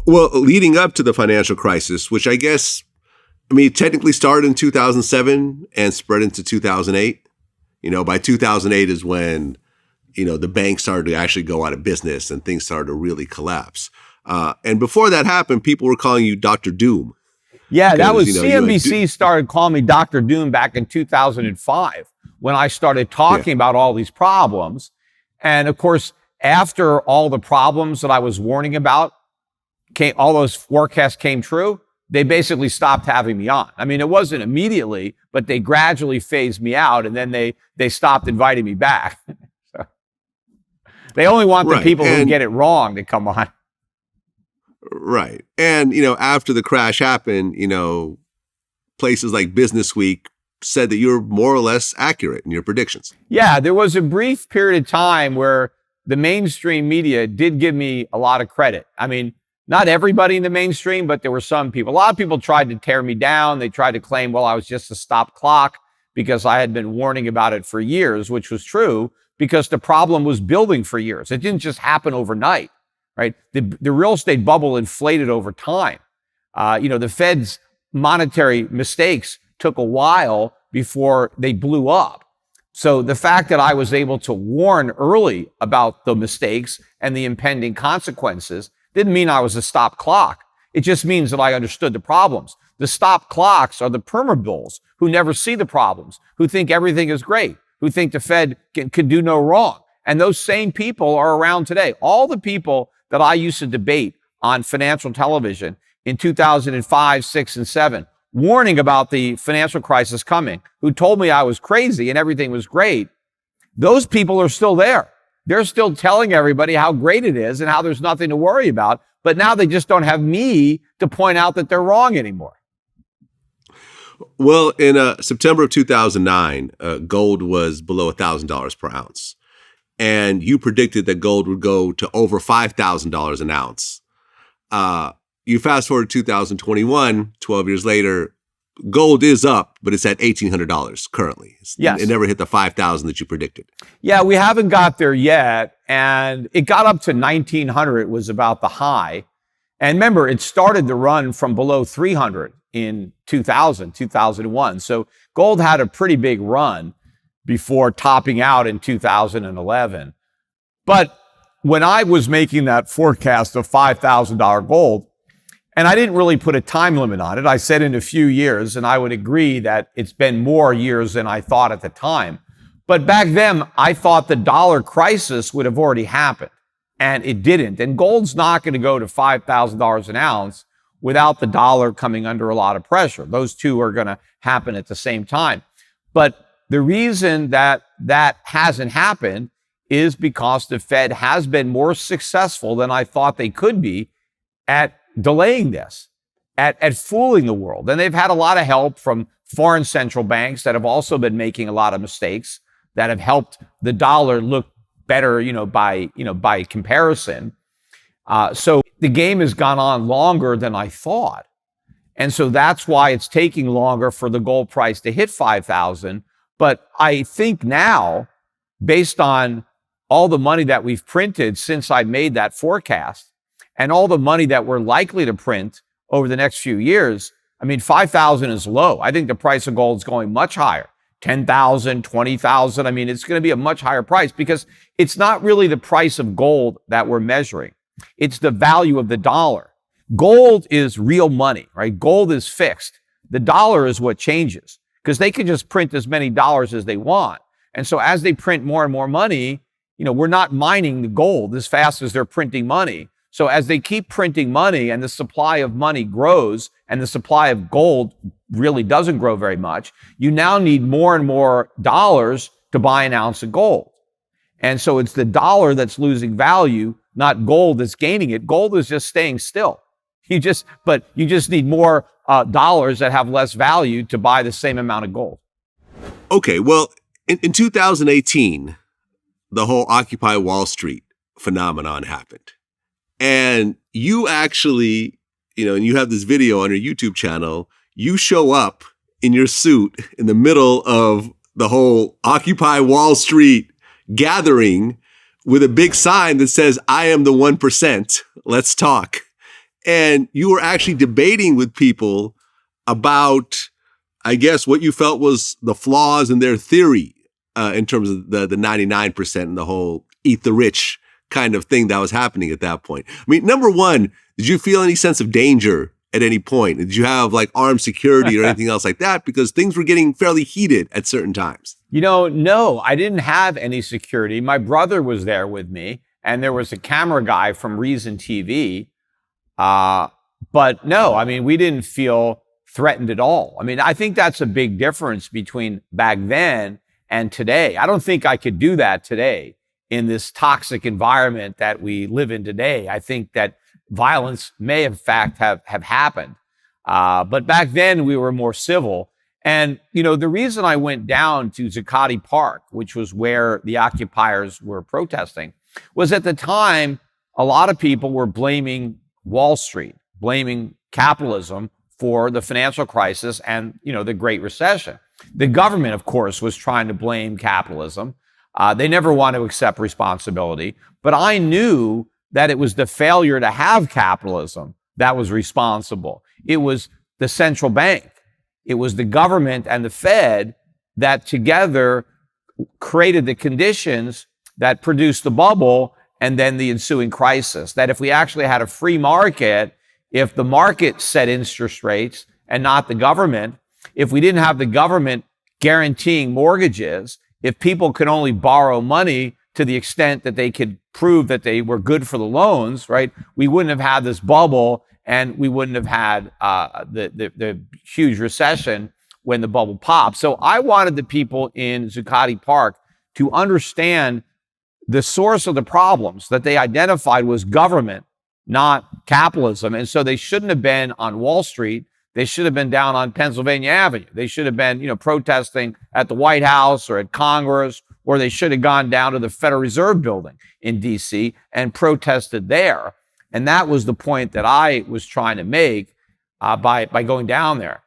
Well, leading up to the financial crisis, which it technically started in 2007 and spread into 2008. By 2008 is when, the banks started to actually go out of business and things started to really collapse. And before that happened, people were calling you Dr. Doom. Yeah, that was CNBC started calling me Dr. Doom back in 2005 when I started talking about all these problems. And of course, after all the problems that I was warning about, all those forecasts came true, they basically stopped having me on. It wasn't immediately, but they gradually phased me out, and then they stopped inviting me back. So, they only want the people who get it wrong to come on. Right. And, after the crash happened, places like Business Week said that you're more or less accurate in your predictions. Yeah, there was a brief period of time where the mainstream media did give me a lot of credit. Not everybody in the mainstream, but there were some people. A lot of people tried to tear me down. They tried to claim, well, I was just a stop clock because I had been warning about it for years, which was true because the problem was building for years. It didn't just happen overnight, right? The real estate bubble inflated over time. The Fed's monetary mistakes took a while before they blew up. So the fact that I was able to warn early about the mistakes and the impending consequences didn't mean I was a stop clock. It just means that I understood the problems. The stop clocks are the perma-bulls who never see the problems, who think everything is great, who think the Fed can do no wrong. And those same people are around today. All the people that I used to debate on financial television in 2005, 6, and 7, warning about the financial crisis coming, who told me I was crazy and everything was great, those people are still there. They're still telling everybody how great it is and how there's nothing to worry about. But now they just don't have me to point out that they're wrong anymore. Well, in September of 2009, gold was below $1,000 per ounce. And you predicted that gold would go to over $5,000 an ounce. You fast forward to 2021, 12 years later, gold is up, but it's at $1,800 currently. Yes. It never hit the $5,000 that you predicted. Yeah, we haven't got there yet. And it got up to 1,900 was about the high. And remember, it started the run from below 300 in 2001. So gold had a pretty big run before topping out in 2011. But when I was making that forecast of $5,000 gold, and I didn't really put a time limit on it. I said in a few years, and I would agree that it's been more years than I thought at the time. But back then, I thought the dollar crisis would have already happened, and it didn't. And gold's not going to go to $5,000 an ounce without the dollar coming under a lot of pressure. Those two are going to happen at the same time. But the reason that hasn't happened is because the Fed has been more successful than I thought they could be at delaying this, at fooling the world. And they've had a lot of help from foreign central banks that have also been making a lot of mistakes that have helped the dollar look better, by comparison. So the game has gone on longer than I thought. And so that's why it's taking longer for the gold price to hit 5,000. But I think now, based on all the money that we've printed since I made that forecast, and all the money that we're likely to print over the next few years, 5,000 is low. I think the price of gold is going much higher, 10,000, 20,000. It's going to be a much higher price because it's not really the price of gold that we're measuring. It's the value of the dollar. Gold is real money, right? Gold is fixed. The dollar is what changes because they can just print as many dollars as they want. And so as they print more and more money, we're not mining the gold as fast as they're printing money. So as they keep printing money and the supply of money grows and the supply of gold really doesn't grow very much, you now need more and more dollars to buy an ounce of gold. And so it's the dollar that's losing value, not gold that's gaining it. Gold is just staying still. You just need more dollars that have less value to buy the same amount of gold. Okay, well, in 2018, the whole Occupy Wall Street phenomenon happened. And you actually, and you have this video on your YouTube channel, you show up in your suit in the middle of the whole Occupy Wall Street gathering with a big sign that says, "I am the 1%, let's talk." And you were actually debating with people about, I guess, what you felt was the flaws in their theory in terms of the 99% and the whole eat the rich kind of thing that was happening at that point. I mean, number one, did you feel any sense of danger at any point? Did you have like armed security or anything else like that? Because things were getting fairly heated at certain times. No, I didn't have any security. My brother was there with me, and there was a camera guy from Reason TV. But no, I mean, we didn't feel threatened at all. I mean, I think that's a big difference between back then and today. I don't think I could do that today in this toxic environment that we live in today. I think that violence may in fact have happened. But back then we were more civil. And, the reason I went down to Zuccotti Park, which was where the occupiers were protesting, was at the time, a lot of people were blaming Wall Street, blaming capitalism for the financial crisis and, the Great Recession. The government, of course, was trying to blame capitalism. They never want to accept responsibility. But I knew that it was the failure to have capitalism that was responsible. It was the central bank. It was the government and the Fed that together created the conditions that produced the bubble and then the ensuing crisis. That if we actually had a free market, if the market set interest rates and not the government, if we didn't have the government guaranteeing mortgages, if people could only borrow money to the extent that they could prove that they were good for the loans, right, we wouldn't have had this bubble and we wouldn't have had the huge recession when the bubble popped. So I wanted the people in Zuccotti Park to understand the source of the problems that they identified was government, not capitalism. And so they shouldn't have been on Wall Street. They should have been down on Pennsylvania Avenue. They should have been, protesting at the White House or at Congress, or they should have gone down to the Federal Reserve Building in DC and protested there. And that was the point that I was trying to make by going down there.